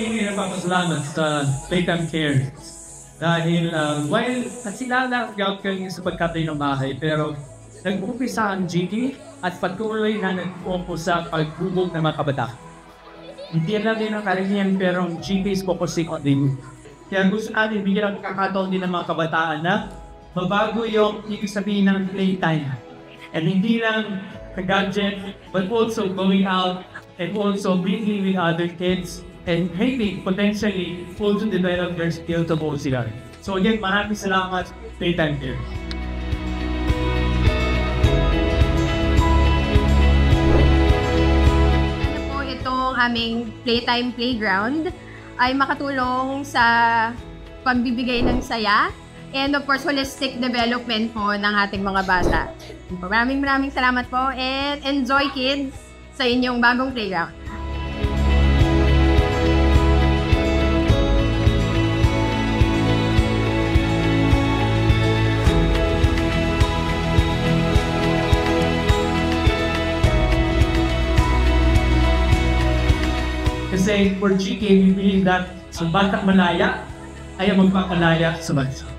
hindi napapasalamat sa Playtime Care. Dahil while sila na-out kayo sa pagkatay ng bahay, pero nag-umpisa ang GK at patuloy na nag-focus sa pagbubog ng mga kabataan. Hindi lang din ang karamihan pero ang GK is focusing on them. Kaya gusto natin bigyan ang kakataon din ng mga kabataan na mabago yung ibig sabihin ng playtime. And hindi lang ka-gadget, but also going out and also being with other kids and maybe potentially also develop their skills to both sila. So again, maraming salamat, Playtime Care. Ano po itong aming Playtime Playground ay makatulong sa pagbibigay ng saya and of course, holistic development po ng ating mga bata. Maraming salamat po and enjoy kids sa inyong bagong playground. Kasi for GK, we believe that sa batang malaya ay magpapalaya sa bansa.